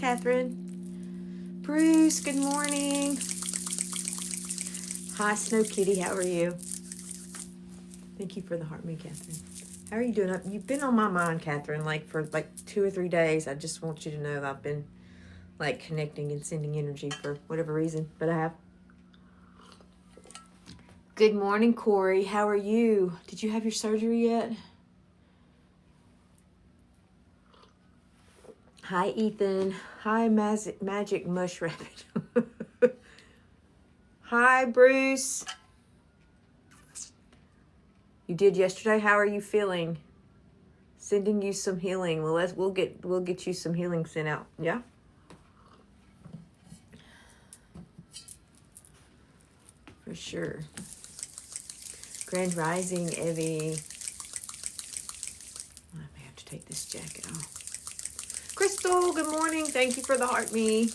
Catherine. Bruce, good morning. Hi, Snow Kitty. How are you? Thank you for the heart, me, Catherine. How are you doing? You've been on my mind, Catherine, for 2 or 3 days. I just want you to know that I've been connecting and sending energy for whatever reason, but I have. Good morning, Corey. How are you? Did you have your surgery yet? Hi, Ethan. Hi, Magic Mush Rabbit. Hi, Bruce. You did yesterday. How are you feeling? Sending you some healing. Well, we'll get you some healing sent out. Yeah. For sure. Grand Rising, Evie. I may have to take this jacket off. Crystal, good morning. Thank you for the heart, me.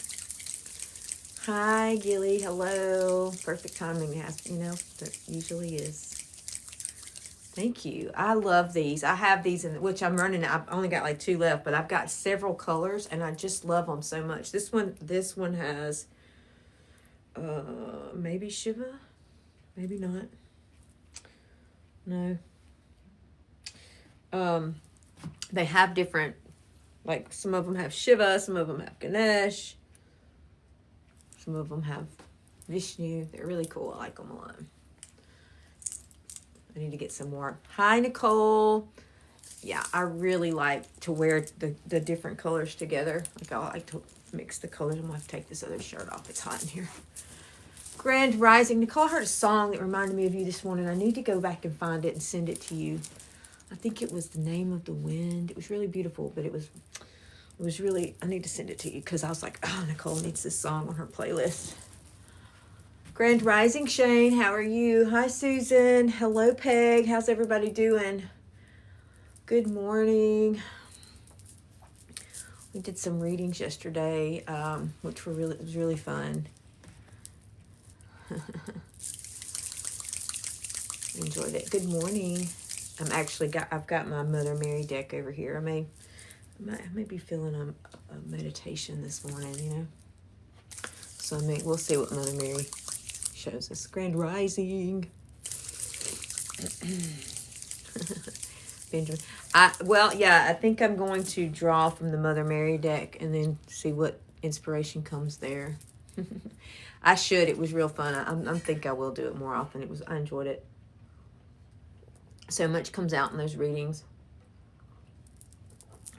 Hi, Gilly. Hello. Perfect timing, that usually is. Thank you. I love these. I have these, which I'm running. I've only got 2 left, but I've got several colors, and I just love them so much. This one has, maybe Shiva, maybe not. No. They have different, some of them have Shiva, some of them have Ganesh, some of them have Vishnu. They're really cool. I like them a lot. I need to get some more. Hi, Nicole. Yeah, I really like to wear the different colors together. I like to mix the colors. I'm going to have to take this other shirt off. It's hot in here. Grand Rising. Nicole, I heard a song that reminded me of you this morning. I need to go back and find it and send it to you. I think it was The Name of the Wind. It was really beautiful, but it was really, I need to send it to you because I was like, oh, Nicole needs this song on her playlist. Grand Rising, Shane. How are you? Hi, Susan. Hello, Peg. How's everybody doing? Good morning. We did some readings yesterday, which was really fun. Enjoyed it. Good morning. I've got my Mother Mary deck over here. I may be feeling a meditation this morning, So we'll see what Mother Mary shows us. Grand Rising. Benjamin. I think I'm going to draw from the Mother Mary deck and then see what inspiration comes there. I should. It was real fun. I think I will do it more often. I enjoyed it. So much comes out in those readings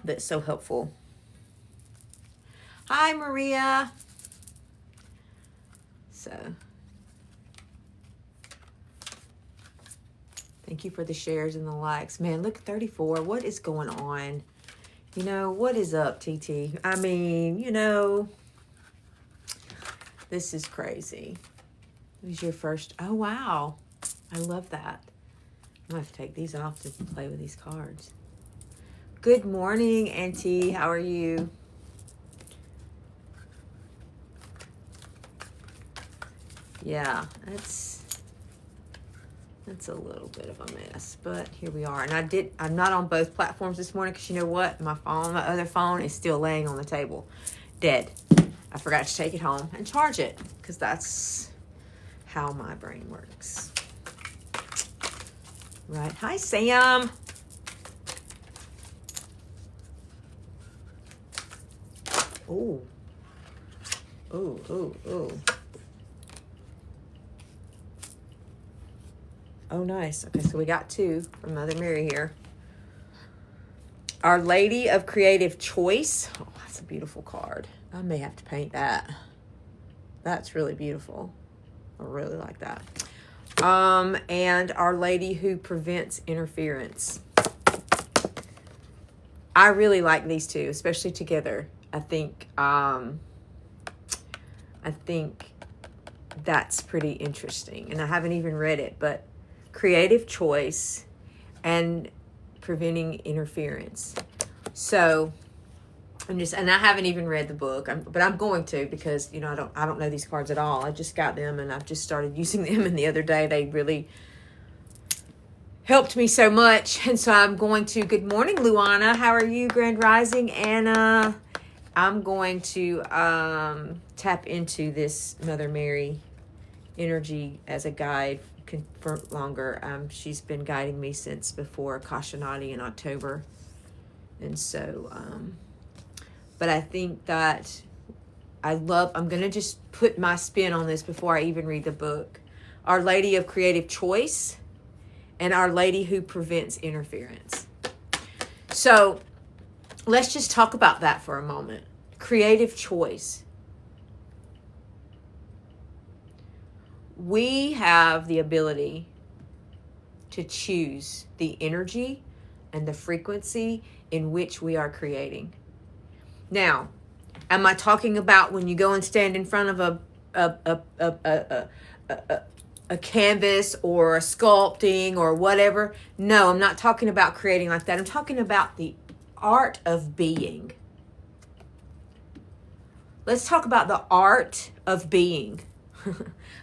that's so helpful. Hi, Maria. So, thank you for the shares and the likes. Man, look, 34. What is going on? What is up, TT? I mean, this is crazy. It was your first. Oh, wow. I love that. I'm going to have to take these off to play with these cards. Good morning, Auntie. How are you? Yeah, that's a little bit of a mess, but here we are. And I'm not on both platforms this morning because you know what? My other phone is still laying on the table, dead. I forgot to take it home and charge it because that's how my brain works. Right. Hi, Sam. Oh. Oh. Oh, nice. Okay, so we got 2 from Mother Mary here. Our Lady of Creative Choice. Oh, that's a beautiful card. I may have to paint that. That's really beautiful. I really like that. And Our Lady Who Prevents Interference. I really like these 2, especially together. I think that's pretty interesting. And I haven't even read it, but creative choice and preventing interference. So and I haven't even read the book, but I'm going to because, I don't know these cards at all. I just got them and I've just started using them. And the other day they really helped me so much. And so I'm going to, good morning, Luana. How are you? Grand Rising, Anna. I'm going to tap into this Mother Mary energy as a guide for longer. She's been guiding me since before Kashanati in October. And so, but I think that I'm going to just put my spin on this before I even read the book. Our Lady of Creative Choice and Our Lady who prevents interference. So let's just talk about that for a moment. Creative choice. We have the ability to choose the energy and the frequency in which we are creating. Now, am I talking about when you go and stand in front of a canvas or a sculpting or whatever? No, I'm not talking about creating like that. I'm talking about the art of being. Let's talk about the art of being.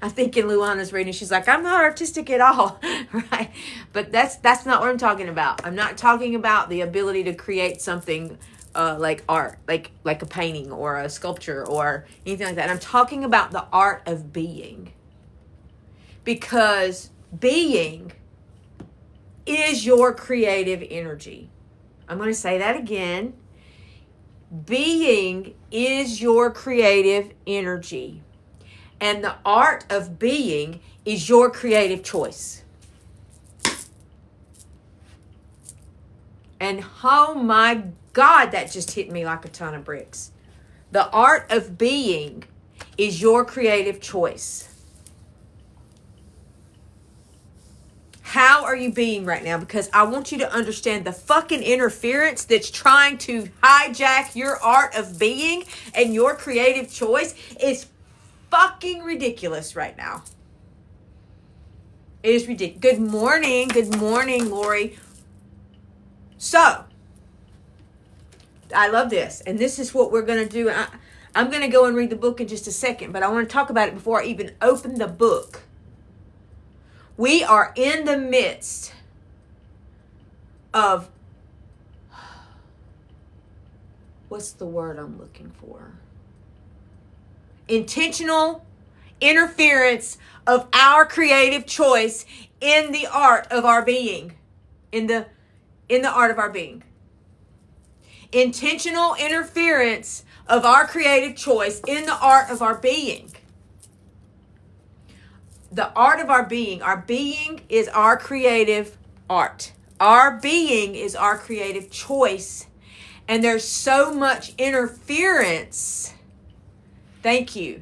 I think in Luana's reading, she's like, I'm not artistic at all, right? But that's not what I'm talking about. I'm not talking about the ability to create something like art, like a painting or a sculpture or anything like that. I'm talking about the art of being. Because being is your creative energy. I'm going to say that again. Being is your creative energy. And the art of being is your creative choice. And oh my God, that just hit me like a ton of bricks. The art of being is your creative choice. How are you being right now? Because I want you to understand the fucking interference that's trying to hijack your art of being and your creative choice is fucking ridiculous right now. It is ridiculous. Good morning, Lori. So, I love this, and this is what we're going to do. I'm going to go and read the book in just a second, but I want to talk about it before I even open the book. We are in the midst of, what's the word I'm looking for? Intentional interference of our creative choice in the art of our being. In the art of our being. Intentional interference of our creative choice in the art of our being. The art of our being. Our being is our creative art. Our being is our creative choice. And there's so much interference. Thank you.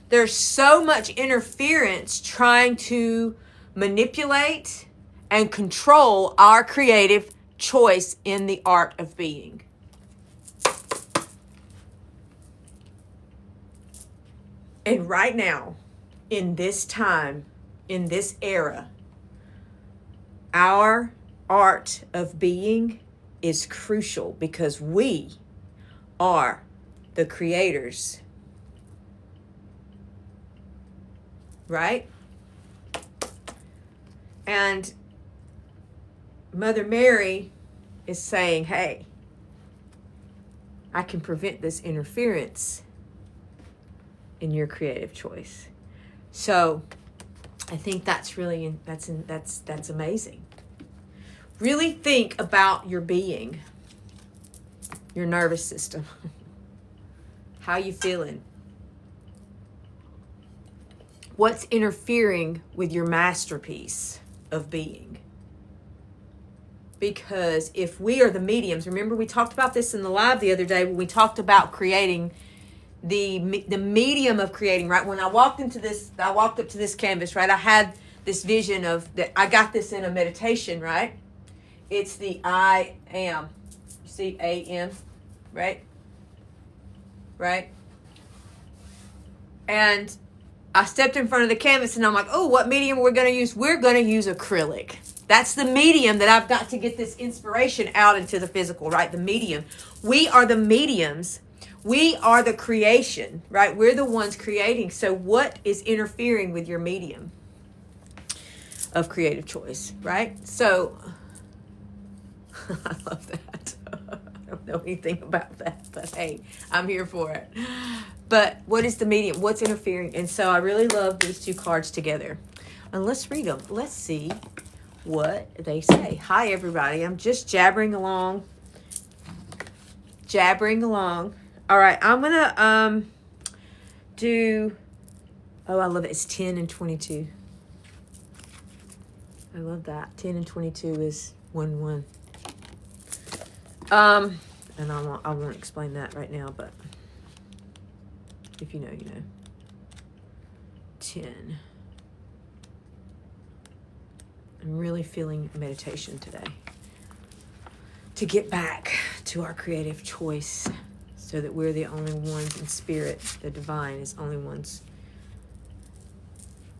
There's so much interference trying to manipulate and control our creative choice in the art of being. And right now, in this time, in this era, our art of being is crucial because we are the creators. Right? And Mother Mary is saying, hey, I can prevent this interference in your creative choice. So I think that's really, that's amazing. Really think about your being, your nervous system. How you feeling? What's interfering with your masterpiece of being? Because if we are the mediums, remember we talked about this in the live the other day when we talked about creating the medium of creating, right? When I walked up to this canvas, right? I had this vision of that. I got this in a meditation, right? It's the I am. You see A-M, right? Right? And I stepped in front of the canvas and I'm like, oh, what medium we're going to use? We're going to use acrylic. That's the medium that I've got to get this inspiration out into the physical, right? The medium. We are the mediums. We are the creation, right? We're the ones creating. So what is interfering with your medium of creative choice, right? So I love that. don't know anything about that, but hey, I'm here for it. But what is the medium? What's interfering? And so I really love these two cards together. And let's read them. Let's see what they say. Hi, everybody. I'm just jabbering along. All right, I'm going to do... Oh, I love it. It's 10 and 22. I love that. 10 and 22 is 1-1. And I won't explain that right now, but if you know, you know. 10. I'm really feeling meditation today. To get back to our creative choice so that we're the only ones in spirit. The divine is only ones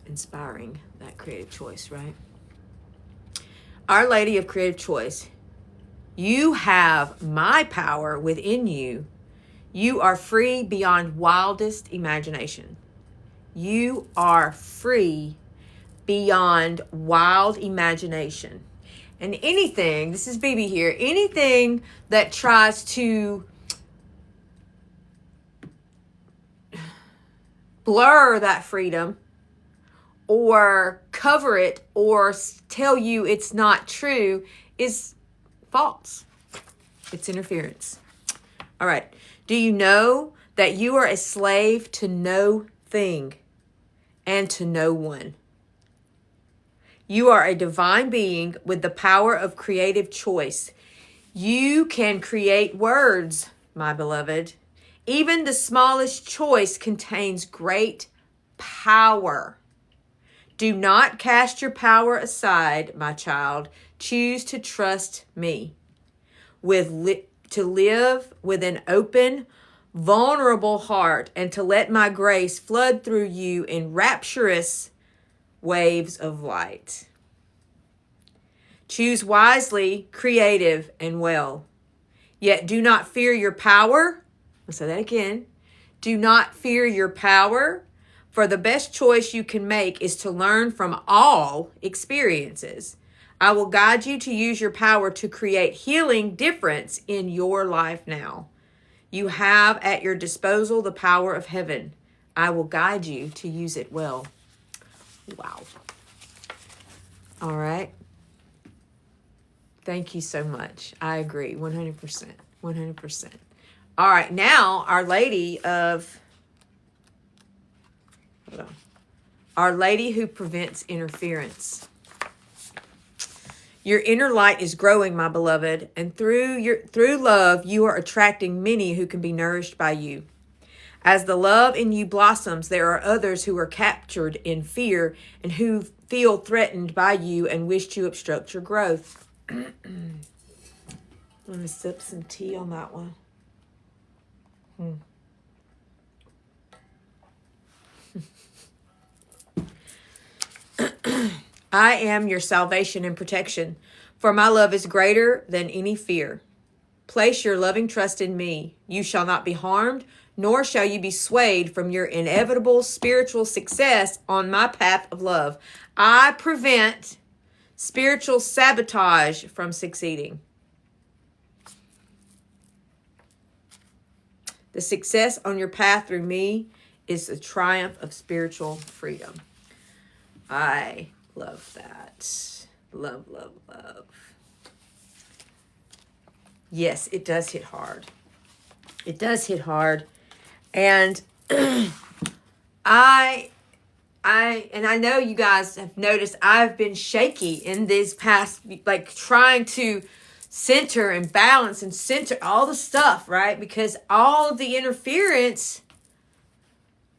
inspiring that creative choice, right? Our Lady of Creative Choice, you have my power within you. You are free beyond wildest imagination. You are free beyond wild imagination. And anything, this is BB here, anything that tries to blur that freedom or cover it or tell you it's not true is false. It's interference. All right. Do you know that you are a slave to no thing and to no one? You are a divine being with the power of creative choice. You can create words, my beloved. Even the smallest choice contains great power. Do not cast your power aside, my child. Choose to trust me. To live with an open, vulnerable heart and to let my grace flood through you in rapturous waves of light. Choose wisely, creative, and well. Yet do not fear your power. I'll say that again. Do not fear your power, for the best choice you can make is to learn from all experiences. I will guide you to use your power to create healing difference in your life now. You have at your disposal the power of heaven. I will guide you to use it well. Wow. All right. Thank you so much. I agree. 100%. 100%. All right. Now, Our Lady of... Hold on. Our Lady who prevents interference. Your inner light is growing, my beloved, and through love, you are attracting many who can be nourished by you. As the love in you blossoms, there are others who are captured in fear and who feel threatened by you and wish to obstruct your growth. I'm going to sip some tea on that one. I am your salvation and protection, for my love is greater than any fear. Place your loving trust in me. You shall not be harmed, nor shall you be swayed from your inevitable spiritual success on my path of love. I prevent spiritual sabotage from succeeding. The success on your path through me is the triumph of spiritual freedom. I love that. Love, love, love. Yes, it does hit hard. It does hit hard. And I know you guys have noticed I've been shaky in this past, like trying to center and balance and center all the stuff, right? Because all of the interference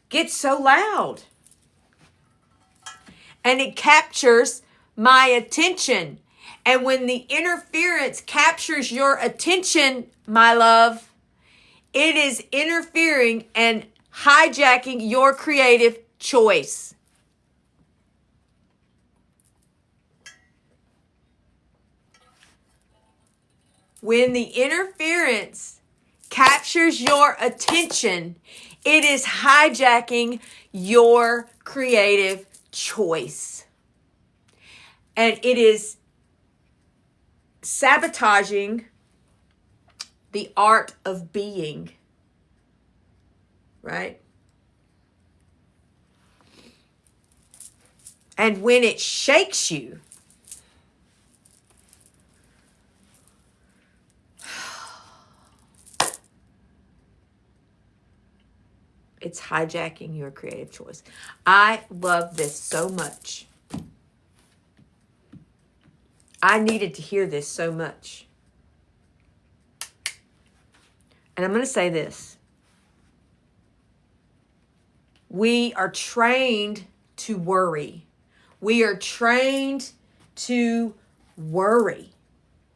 gets so loud. And it captures my attention. And when the interference captures your attention, my love, it is interfering and hijacking your creative choice. When the interference captures your attention, it is hijacking your creative choice. And it is sabotaging the art of being, right? And when it shakes you, it's hijacking your creative choice. I love this so much. I needed to hear this so much. And I'm going to say this. We are trained to worry. We are trained to worry.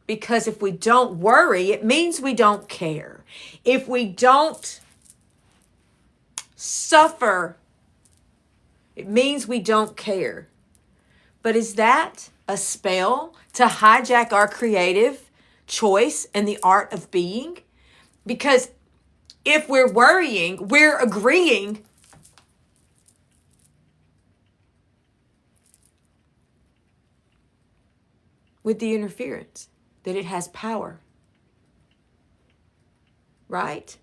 Because if we don't worry, it means we don't care. If we don't suffer, it means we don't care. But is that a spell to hijack our creative choice and the art of being? Because if we're worrying, we're agreeing with the interference, that it has power. Right?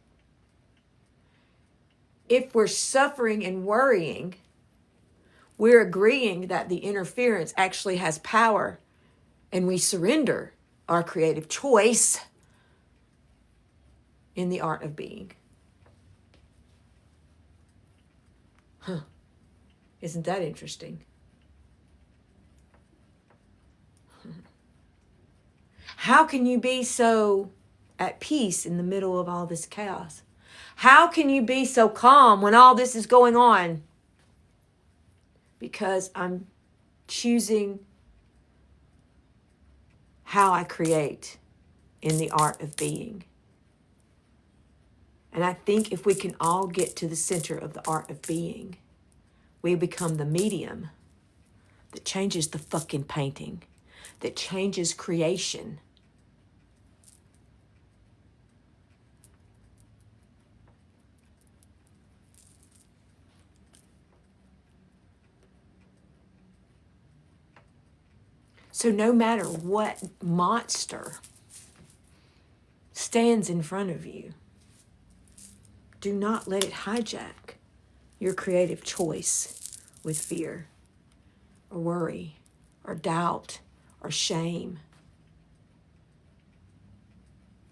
If we're suffering and worrying, we're agreeing that the interference actually has power, and we surrender our creative choice in the art of being. Isn't that interesting? How can you be so at peace in the middle of all this chaos? How can you be so calm when all this is going on? Because I'm choosing how I create in the art of being. And I think if we can all get to the center of the art of being, we become the medium that changes the fucking painting, that changes creation. So no matter what monster stands in front of you, do not let it hijack your creative choice with fear or worry or doubt or shame.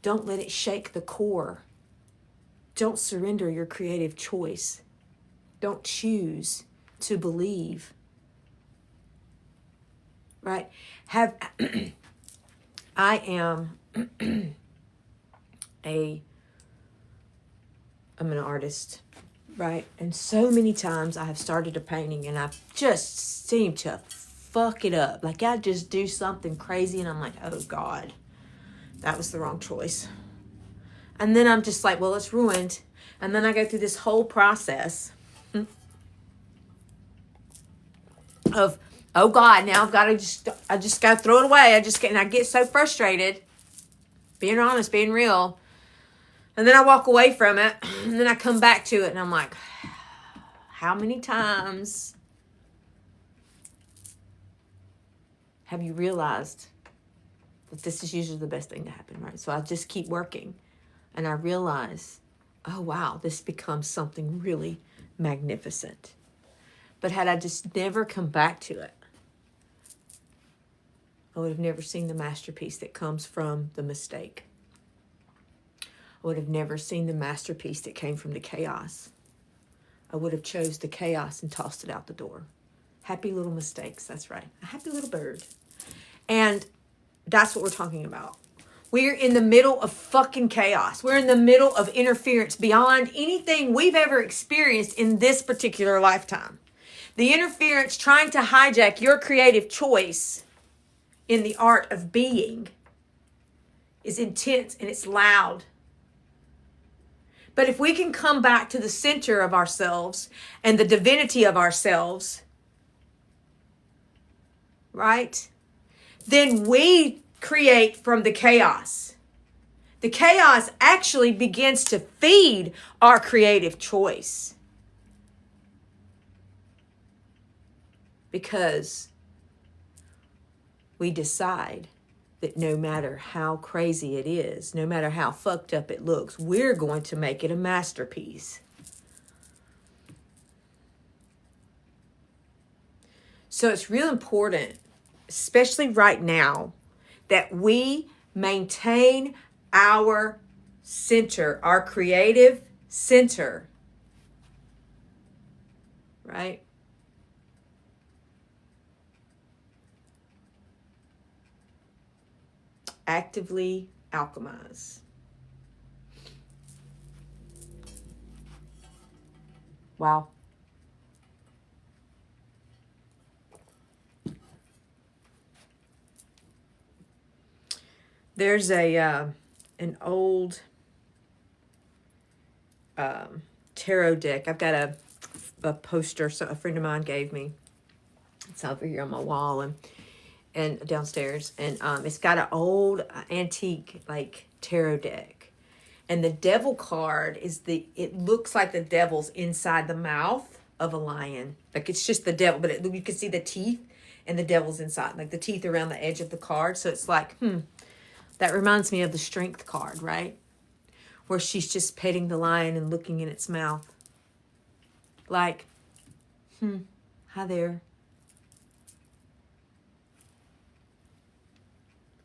Don't let it shake the core. Don't surrender your creative choice. Don't choose to believe. Right? I am I'm an artist, right? And so many times I have started a painting and I just seem to fuck it up. Like I just do something crazy and I'm like, oh God, that was the wrong choice. And then I'm just like, well, it's ruined. And then I go through this whole process of, oh God, now I just got to throw it away. And I get so frustrated, being honest, being real. And then I walk away from it and then I come back to it and I'm like, how many times have you realized that this is usually the best thing to happen, right? So I just keep working and I realize, oh wow, this becomes something really magnificent. But had I just never come back to it, I would have never seen the masterpiece that comes from the mistake. I would have never seen the masterpiece that came from the chaos. I would have chose the chaos and tossed it out the door. Happy little mistakes, that's right. A happy little bird. And that's what we're talking about. We're in the middle of fucking chaos. We're in the middle of interference beyond anything we've ever experienced in this particular lifetime. The interference trying to hijack your creative choice in the art of being is intense and it's loud. But if we can come back to the center of ourselves and the divinity of ourselves, right? Then we create from the chaos. The chaos actually begins to feed our creative choice. Because we decide that no matter how crazy it is, no matter how fucked up it looks, we're going to make it a masterpiece. So it's real important, especially right now, that we maintain our center, our creative center, right? Actively alchemize. Wow. There's an old tarot deck. I've got a poster a friend of mine gave me. It's over here on my wall and downstairs, and it's got an old antique like tarot deck, and the devil card is it looks like the devil's inside the mouth of a lion, like it's just the devil, but you can see the teeth, and the devil's inside, like the teeth around the edge of the card. So it's like, that reminds me of the strength card, right? Where she's just petting the lion and looking in its mouth. Like, hi there.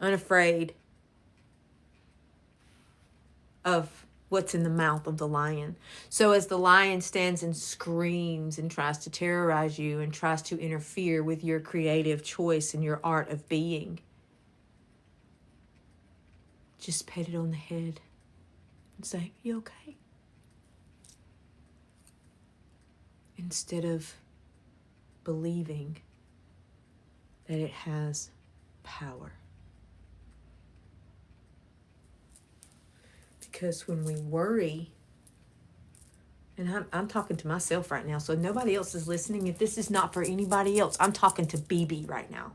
Unafraid of what's in the mouth of the lion. So as the lion stands and screams and tries to terrorize you and tries to interfere with your creative choice and your art of being, just pat it on the head and say, "You okay?" Instead of believing that it has power. Because when we worry, and I'm talking to myself right now, so nobody else is listening. If this is not for anybody else, I'm talking to BB right now.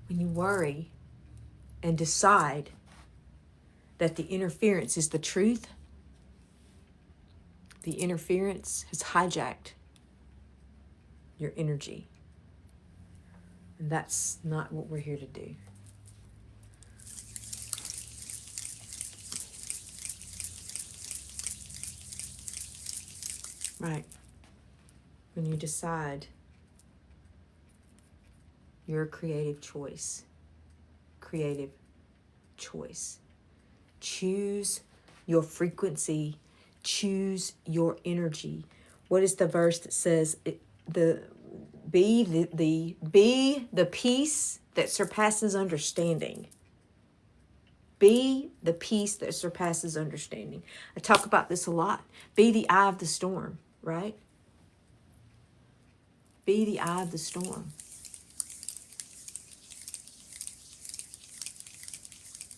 When you worry and decide that the interference is the truth, the interference has hijacked your energy. And that's not what we're here to do. Right. When you decide your creative choice. Creative choice. Choose your frequency. Choose your energy. What is the verse that says be the peace that surpasses understanding? Be the peace that surpasses understanding. I talk about this a lot. Be the eye of the storm, right? Be the eye of the storm.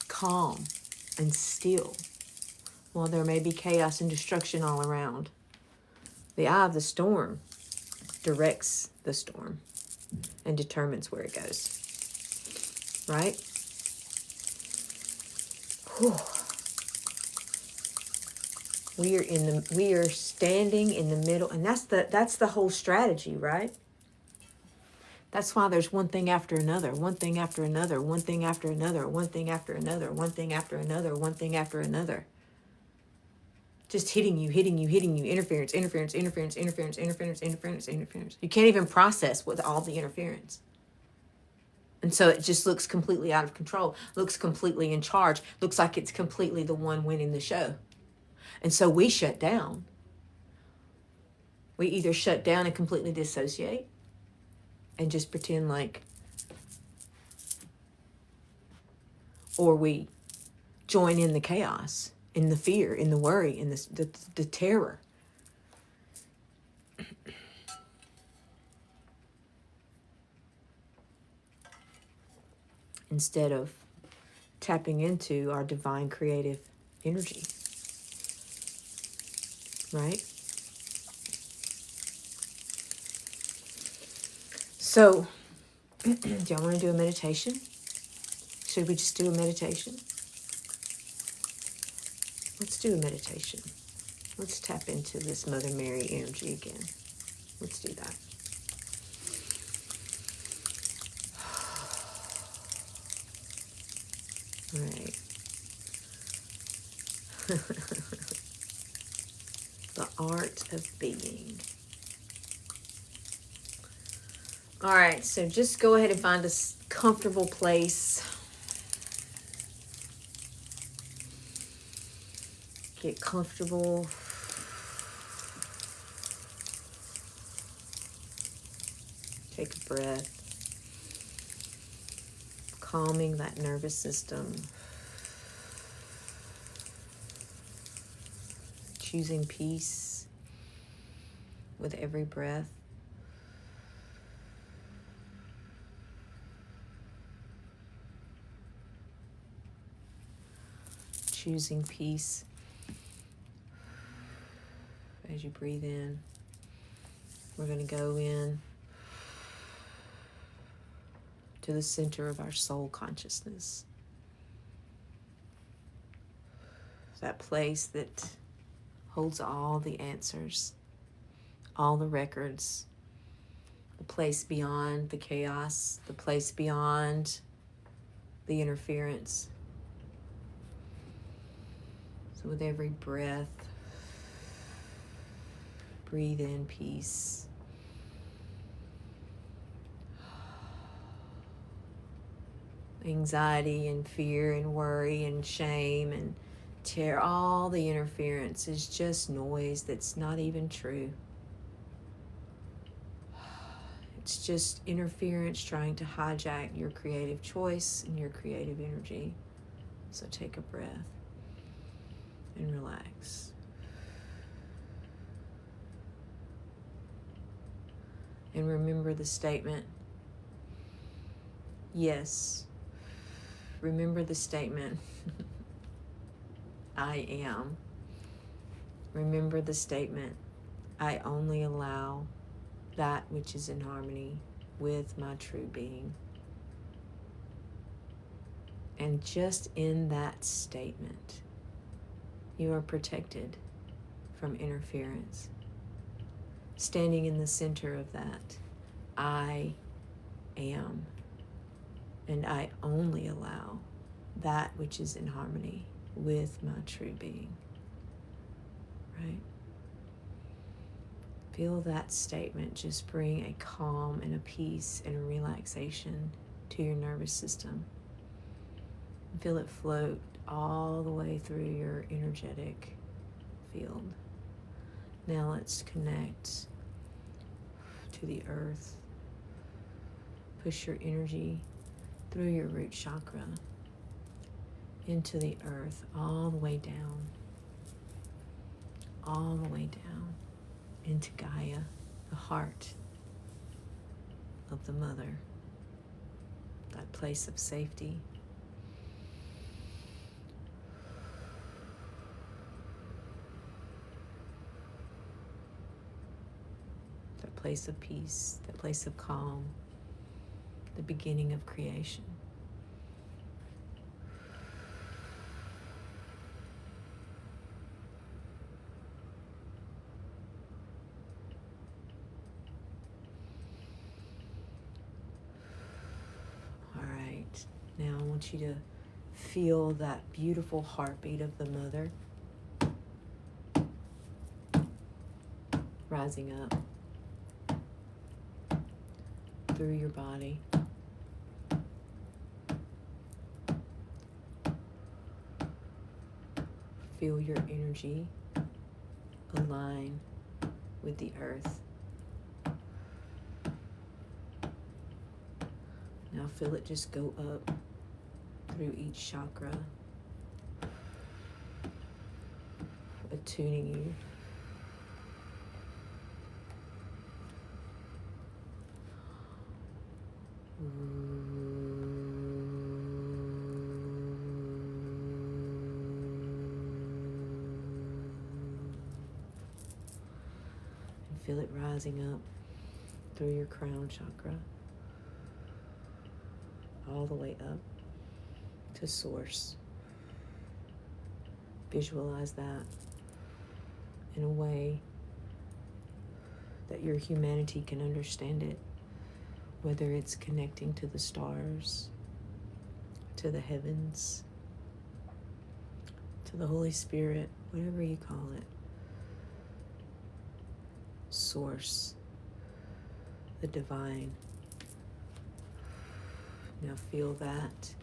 Calm and still while there may be chaos and destruction all around. The eye of the storm directs the storm and determines where it goes. Right? Whew. We are standing in the middle, and that's the whole strategy, right? That's why there's one thing after another, one thing after another, one thing after another, one thing after another, one thing after another, one thing after another. Just hitting you, interference. You can't even process with all the interference. And so it just looks completely out of control, looks completely in charge, looks like it's completely the one winning the show. And so we shut down. We either shut down and completely dissociate and just pretend like, or we join in the chaos, in the fear, in the worry, in the terror. Instead of tapping into our divine creative energy. Right? So, do y'all want to do a meditation? Should we just do a meditation? Let's do a meditation. Let's tap into this Mother Mary energy again. Let's do that. Right. The art of being. All right, so just go ahead and find a comfortable place. Get comfortable. Take a breath. Calming that nervous system. Choosing peace with every breath. Choosing peace as you breathe in. We're going to go in to the center of our soul consciousness. That place that holds all the answers, all the records, the place beyond the chaos, the place beyond the interference. So with every breath, breathe in peace. Anxiety and fear and worry and shame and terror, all the interference is just noise that's not even true. It's just interference trying to hijack your creative choice and your creative energy. So take a breath and relax. And remember the statement, yes. Remember the statement, I am. Remember the statement, I only allow that which is in harmony with my true being. And just in that statement, you are protected from interference. Standing in the center of that, I am. And I only allow that which is in harmony with my true being. Right? Feel that statement just bring a calm and a peace and a relaxation to your nervous system. Feel it float all the way through your energetic field. Now let's connect to the earth. Push your energy through your root chakra into the earth, all the way down, all the way down into Gaia, the heart of the mother, that place of safety. That place of peace, that place of calm, the beginning of creation. All right, now I want you to feel that beautiful heartbeat of the mother rising up through your body. Feel your energy align with the earth. Now feel it just go up through each chakra, attuning you. Feel it rising up through your crown chakra, all the way up to source. Visualize that in a way that your humanity can understand it, whether it's connecting to the stars, to the heavens, to the Holy Spirit, whatever you call it, Source, the divine. Now feel that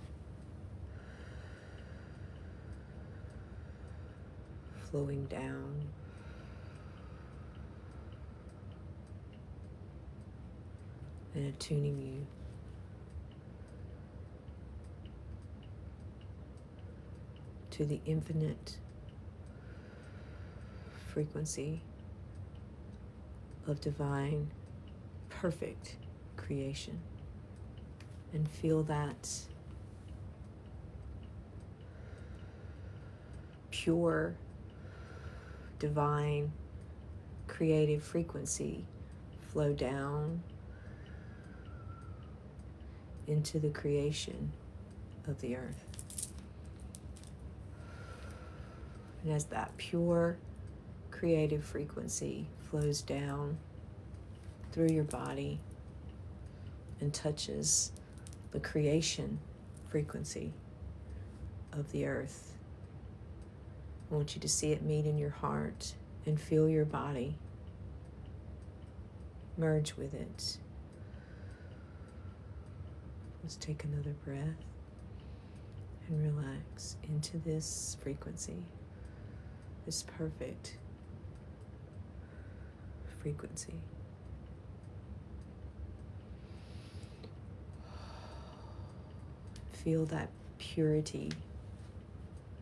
flowing down and attuning you to the infinite frequency of divine, perfect creation. And feel that pure, divine, creative frequency flow down into the creation of the earth. And as that pure, creative frequency flows down through your body and touches the creation frequency of the earth, I want you to see it meet in your heart and feel your body merge with it. Let's take another breath and relax into this frequency, this perfect frequency. Feel that purity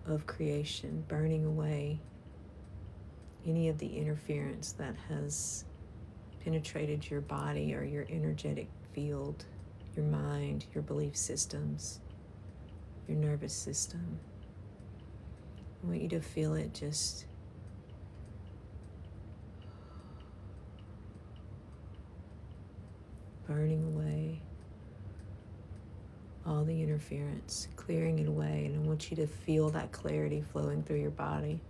of creation burning away any of the interference that has penetrated your body or your energetic field, your mind, your belief systems, your nervous system. I want you to feel it just burning away all the interference, clearing it away, and I want you to feel that clarity flowing through your body.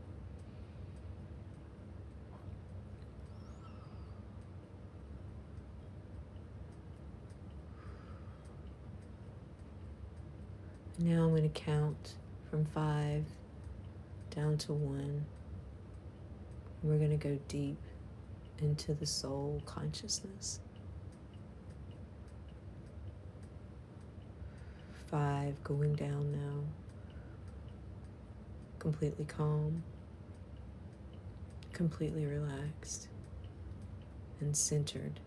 Now I'm going to count from 5 down to 1. And we're going to go deep into the soul consciousness. 5, going down now. Completely calm, completely relaxed, and centered.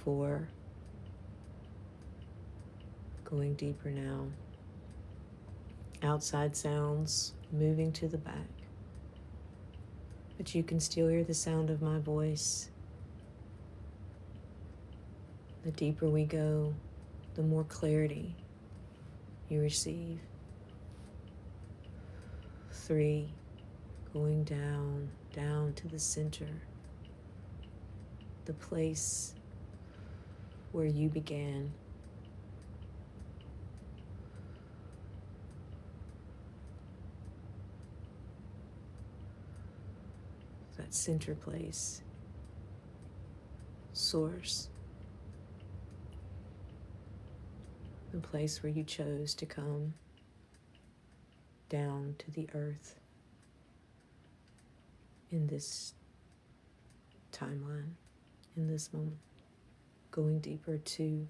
4, going deeper now. Outside sounds moving to the back, but you can still hear the sound of my voice. The deeper we go, the more clarity you receive. 3, going down, down to the center, the place where you began. That center place, source, the place where you chose to come down to the earth in this timeline, in this moment, going deeper to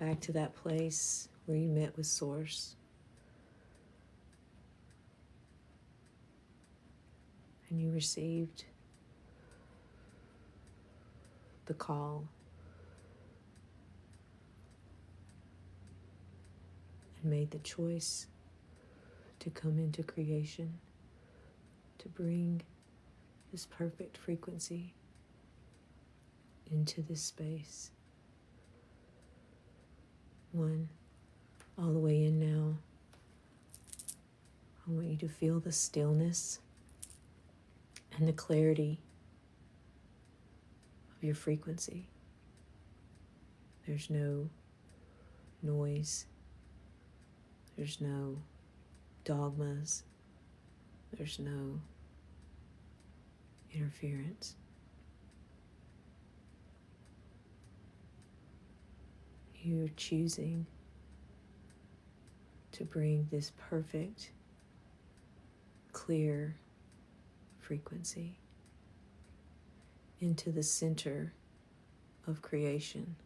back to that place where you met with Source. And you received the call and made the choice to come into creation, to bring this perfect frequency into this space. 1, all the way in now. I want you to feel the stillness and the clarity of your frequency. There's no noise. There's no dogmas. There's no interference. You're choosing to bring this perfect, clear frequency into the center of creation.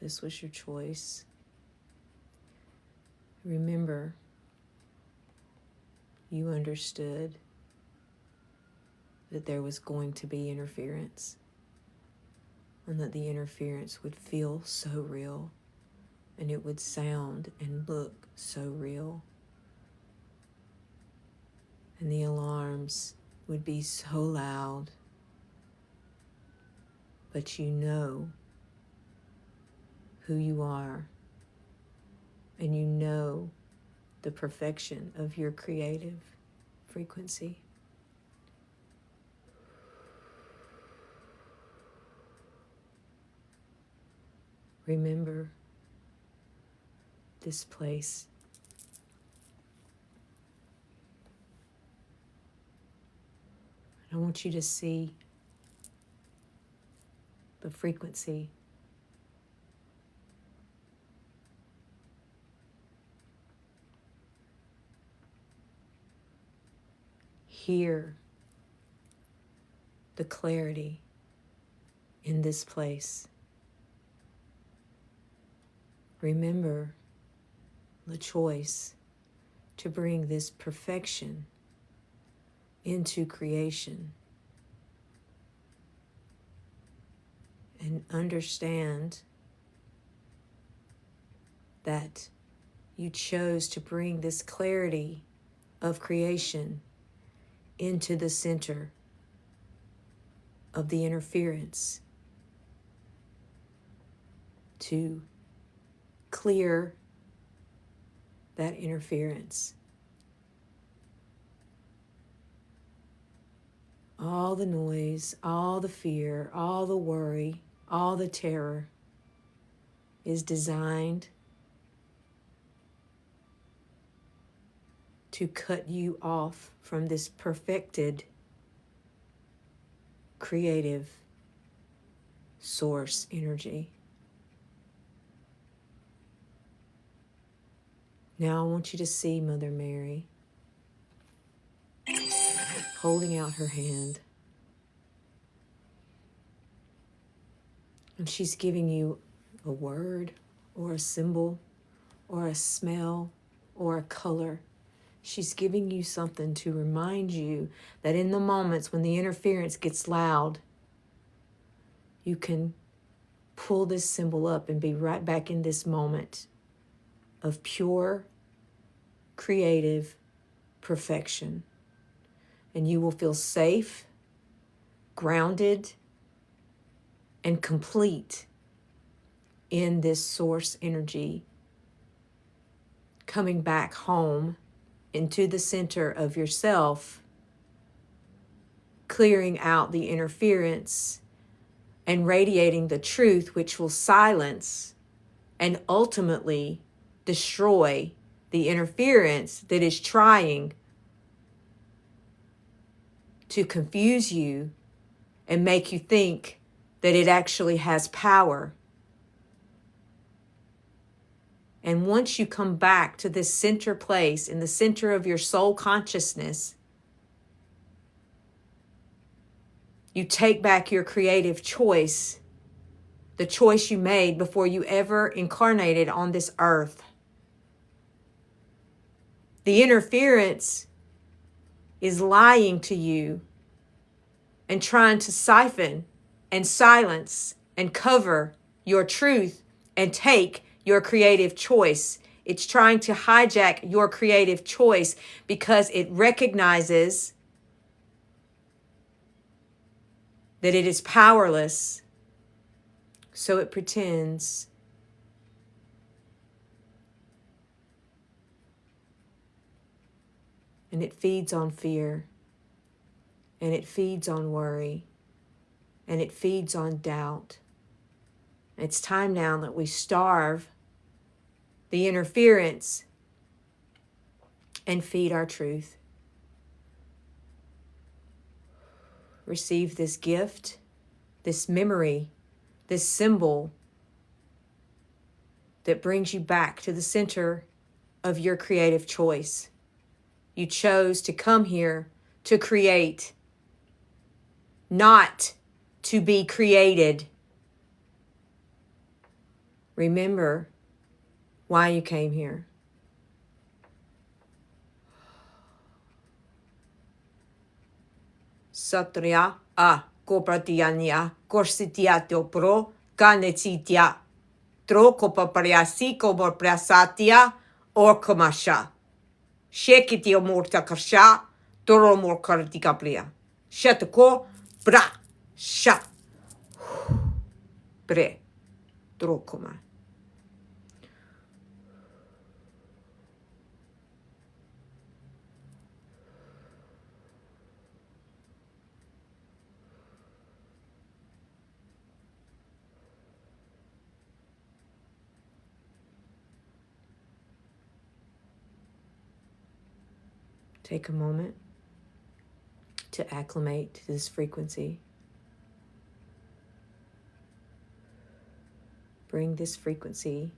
This was your choice. Remember, you understood that there was going to be interference, and that the interference would feel so real, and it would sound and look so real, and the alarms would be so loud, but you know who you are, and you know the perfection of your creative frequency. Remember this place. I want you to see the frequency. Hear the clarity in this place. Remember the choice to bring this perfection into creation. And understand that you chose to bring this clarity of creation into the center of the interference to clear that interference. All the noise, all the fear, all the worry, all the terror is designed to cut you off from this perfected, creative source energy. Now I want you to see Mother Mary holding out her hand. And she's giving you a word or a symbol or a smell or a color. She's giving you something to remind you that in the moments when the interference gets loud, you can pull this symbol up and be right back in this moment of pure, creative perfection. And you will feel safe, grounded, and complete in this source energy, coming back home into the center of yourself, clearing out the interference and radiating the truth, which will silence and ultimately destroy the interference that is trying to confuse you and make you think that it actually has power. And once you come back to this center place in the center of your soul consciousness, you take back your creative choice, the choice you made before you ever incarnated on this earth. The interference is lying to you and trying to siphon and silence and cover your truth and take your creative choice. It's trying to hijack your creative choice because it recognizes that it is powerless, so it pretends. And it feeds on fear, and it feeds on worry, and it feeds on doubt. It's time now that we starve the interference and feed our truth. Receive this gift this memory, this symbol that brings you back to the center of your creative choice. You chose to come here to create, not to be created. Remember why you came here. Satria a copratiania corsitiatio pro ganetitia trocopapriasico borprasatia or comasha. Shekitio morta karsha toro mor carticaplia. Shetako bra sha bre trocoma. Take a moment to acclimate to this frequency. Bring this frequency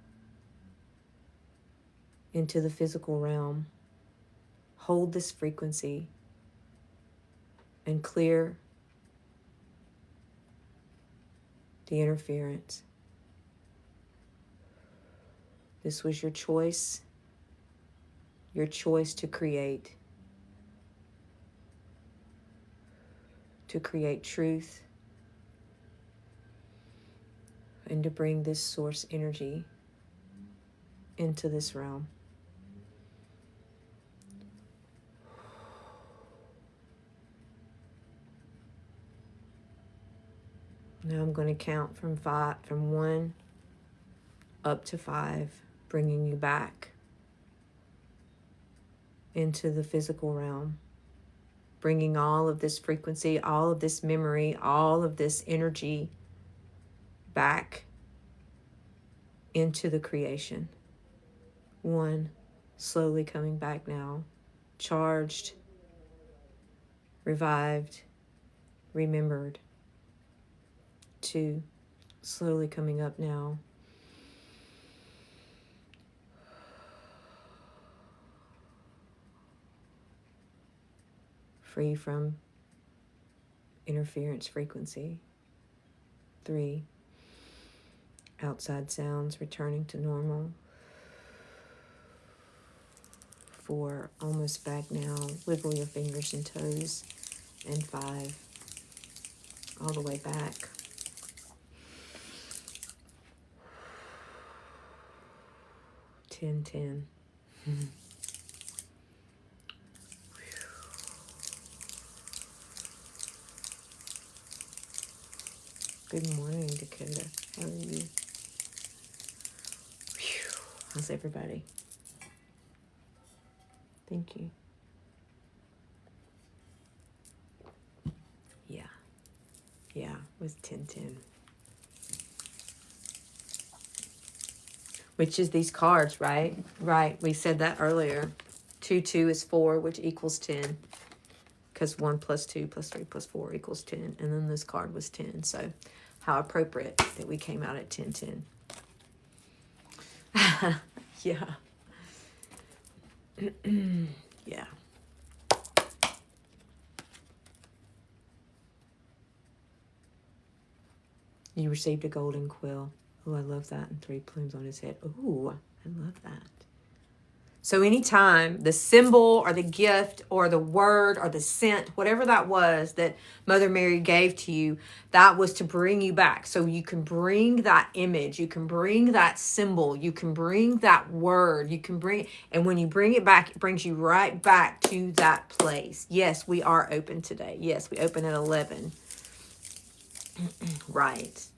into the physical realm. Hold this frequency and clear the interference. This was your choice to create. To create truth and to bring this source energy into this realm. Now I'm going to count from 1 up to 5, bringing you back into the physical realm. Bringing all of this frequency, all of this memory, all of this energy back into the creation. 1, slowly coming back now, charged, revived, remembered. 2, slowly coming up now. Free from interference frequency. 3, outside sounds returning to normal. 4, almost back now. Wiggle your fingers and toes. And 5, all the way back. 10. Good morning, Dakota. How are you? How's everybody? Thank you. Yeah, with 10. Which is these cards, right? Right, we said that earlier. 2 is 4, which equals 10. Because 1 plus 2 plus 3 plus 4 equals 10. And then this card was 10. So how appropriate that we came out at 10. Yeah. Yeah. You received a golden quill. Oh, I love that. And 3 plumes on his head. Oh, I love that. So anytime the symbol or the gift or the word or the scent, whatever that was that Mother Mary gave to you, that was to bring you back. So you can bring that image, you can bring that symbol, you can bring that word, you can bring, and when you bring it back, it brings you right back to that place. Yes, we are open today. Yes, we open at 11. Right.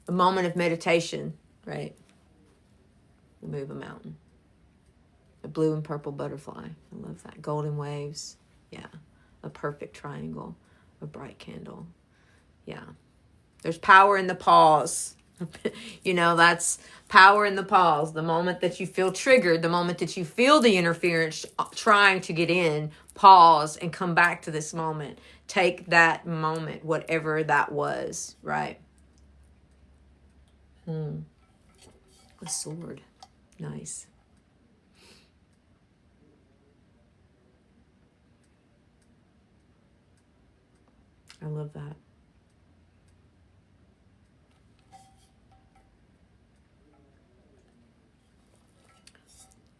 A moment of meditation, right? Move a mountain. A blue and purple butterfly. I love that. Golden waves. Yeah. A perfect triangle. A bright candle. Yeah. There's power in the pause. You know, that's power in the pause. The moment that you feel triggered, the moment that you feel the interference trying to get in, pause and come back to this moment. Take that moment, whatever that was, right? A sword. Nice. I love that.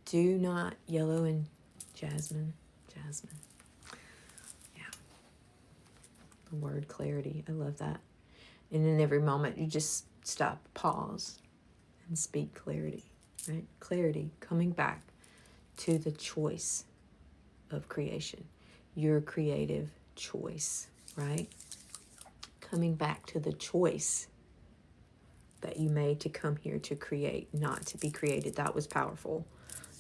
Do not yellow and jasmine. Jasmine. Yeah. The word clarity. I love that. And in every moment, you just stop, pause, and speak clarity, right? Clarity, coming back to the choice of creation, your creative choice, right? Coming back to the choice that you made to come here to create, not to be created. That was powerful.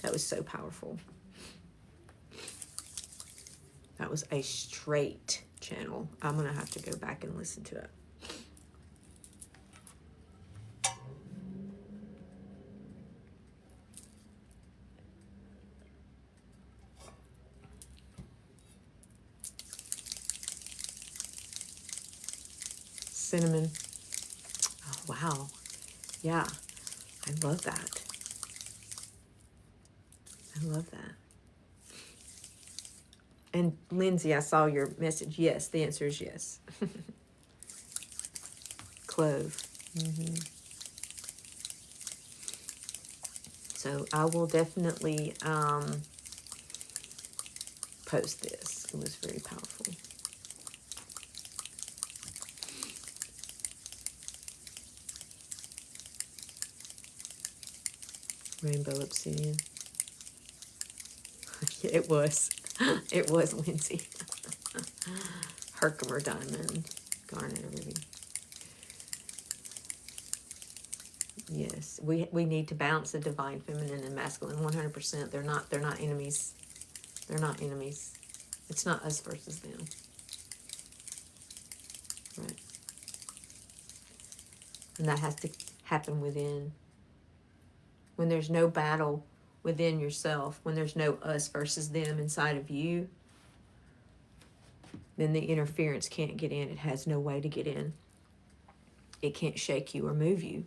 That was so powerful. That was a straight channel. I'm going to have to go back and listen to it. Cinnamon. Oh, wow. Yeah. I love that. I love that. And Lindsay, I saw your message. Yes, the answer is yes. Clove. Mm-hmm. So I will definitely post this. It was very powerful. Rainbow obsidian. It was. It was, Lindsay. Herkimer diamond. Garnet ruby. Yes. We need to balance the divine feminine and masculine 100%. They're not enemies. They're not enemies. It's not us versus them. Right. And that has to happen within. When there's no battle within yourself, when there's no us versus them inside of you, then the interference can't get in. It has no way to get in. It can't shake you or move you.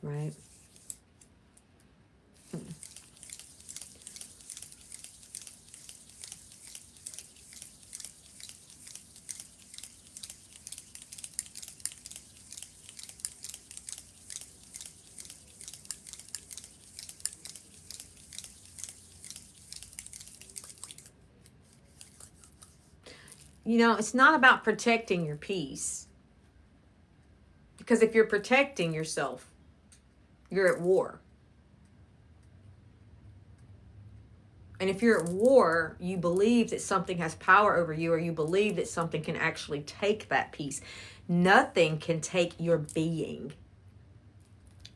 Right? You know, it's not about protecting your peace. Because if you're protecting yourself, you're at war. And if you're at war, you believe that something has power over you, or you believe that something can actually take that peace. Nothing can take your being.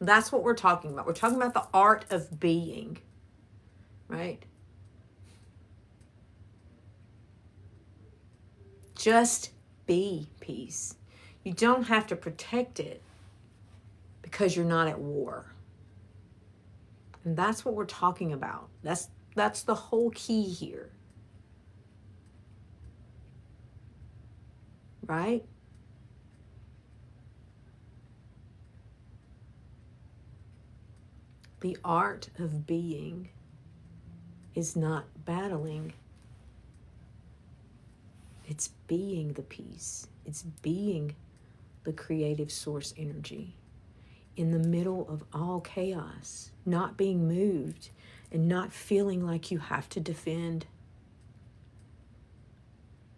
That's what we're talking about. We're talking about the art of being, right? Just be peace. You don't have to protect it because you're not at war. And that's what we're talking about. That's the whole key here. Right? The art of being is not battling. It's being the peace. It's being the creative source energy in the middle of all chaos, not being moved and not feeling like you have to defend.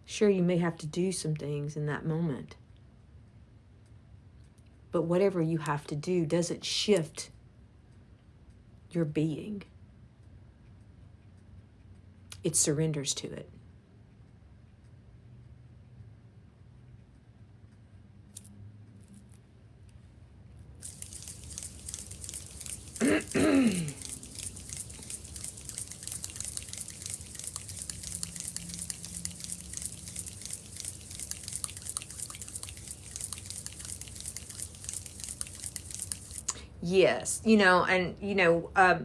Sure, you may have to do some things in that moment, but whatever you have to do doesn't shift your being. It surrenders to it. Yes, and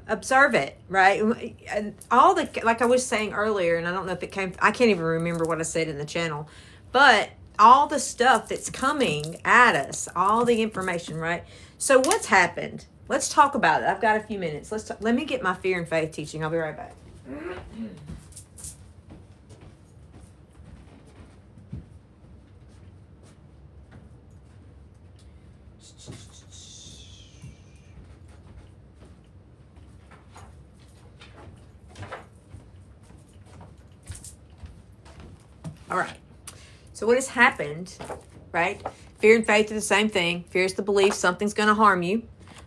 observe it, right? And all the, like I was saying earlier, and I don't know if it came, I can't even remember what I said in the channel, but all the stuff that's coming at us, all the information, right? So what's happened? Let's talk about it. I've got a few minutes. Let me get my fear and faith teaching. I'll be right back. All right. So what has happened, right? Fear and faith are the same thing. Fear is the belief something's going to harm you.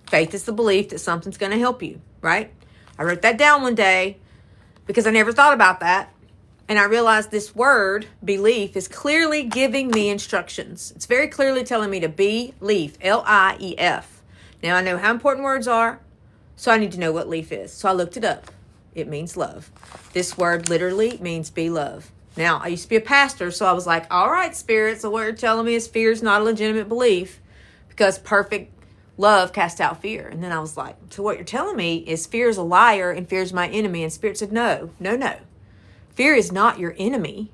Faith is the belief that something's going to help you, right? I wrote that down one day because I never thought about that. And I realized this word, belief, is clearly giving me instructions. It's very clearly telling me to believe, L-I-E-F. Now I know how important words are, so I need to know what leaf is. So I looked it up. It means love. This word literally means be love. Now, I used to be a pastor, so I was like, all right, Spirit, so what you're telling me is fear is not a legitimate belief because perfect love casts out fear. And then I was like, so what you're telling me is fear is a liar and fear is my enemy. And Spirit said, no. Fear is not your enemy.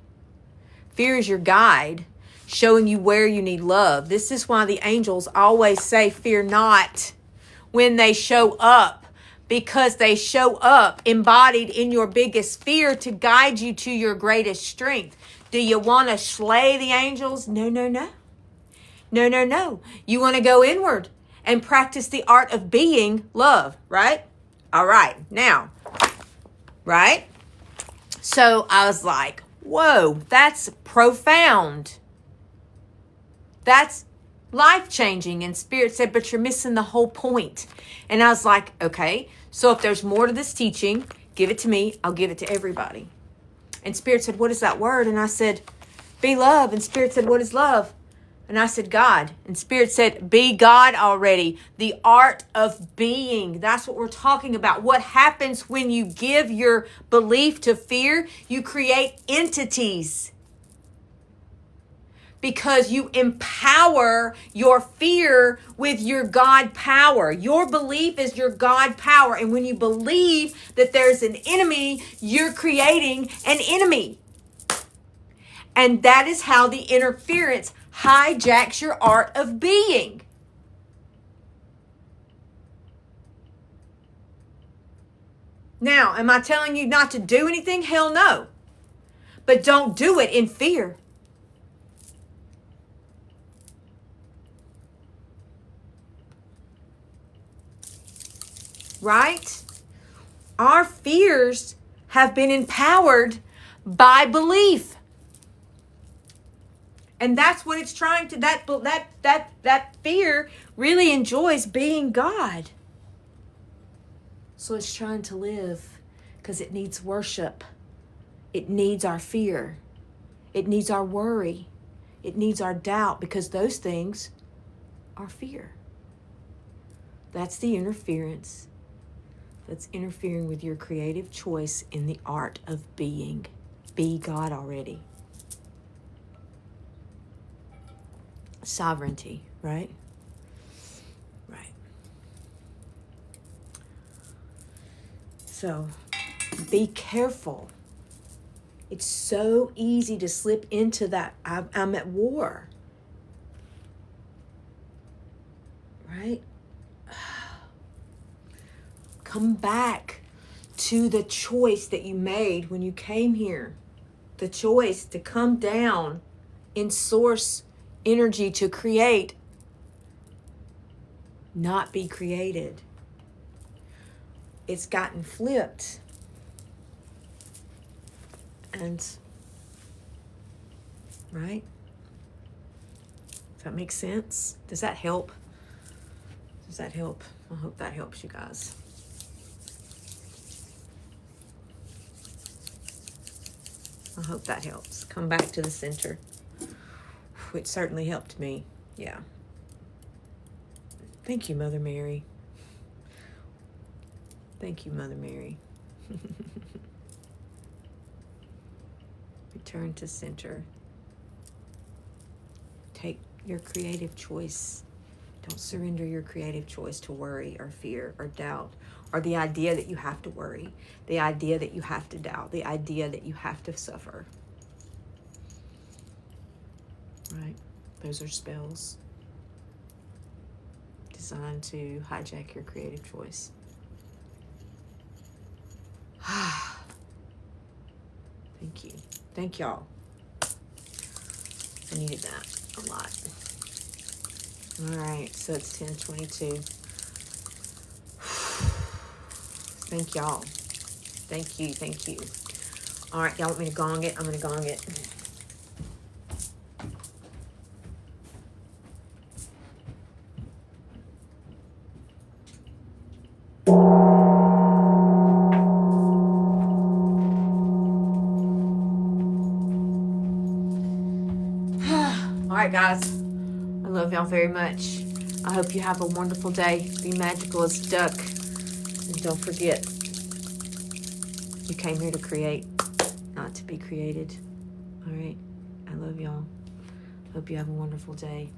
Fear is your guide, showing you where you need love. This is why the angels always say, fear not, when they show up. Because they show up embodied in your biggest fear to guide you to your greatest strength. Do you want to slay the angels? No. You want to go inward and practice the art of being love, right? All right. Now, right? So I was like, whoa, that's profound. That's life-changing. And Spirit said, but you're missing the whole point. And I was like, okay, so if there's more to this teaching, give it to me. I'll give it to everybody. And Spirit said, what is that word? And I said, be love. And Spirit said, what is love? And I said, God. And Spirit said, be God already. The art of being. That's what we're talking about. What happens when you give your belief to fear? You create entities. Because you empower your fear with your God power. Your belief is your God power. And when you believe that there's an enemy, you're creating an enemy. And that is how the interference hijacks your art of being. Now, am I telling you not to do anything? Hell no. But don't do it in fear. Right? Our fears have been empowered by belief. And that's what it's trying to, that fear really enjoys being God. So it's trying to live because it needs worship. It needs our fear. It needs our worry. It needs our doubt because those things are fear. That's the interference. That's interfering with your creative choice in the art of being. Be God already. Sovereignty, right? Right. So, be careful. It's so easy to slip into that. I'm at war. Right? Come back to the choice that you made when you came here. The choice to come down in source energy to create, not be created. It's gotten flipped. And, right? Does that make sense? Does that help? Does that help? I hope that helps you guys. I hope that helps. Come back to the center. It certainly helped me. Yeah. Thank you, Mother Mary. Thank you, Mother Mary. Return to center. Take your creative choice. Don't surrender your creative choice to worry or fear or doubt, or the idea that you have to worry, the idea that you have to doubt, the idea that you have to suffer. Right? Those are spells designed to hijack your creative choice. Thank you. Thank y'all. I needed that a lot. All right, so it's 10:22. Thank y'all. Thank you, thank you. All right, y'all want me to gong it? I'm going to gong it. All right, guys. I love y'all very much. I hope you have a wonderful day. Be magical as a duck. And don't forget, you came here to create, not to be created. All right. I love y'all. Hope you have a wonderful day.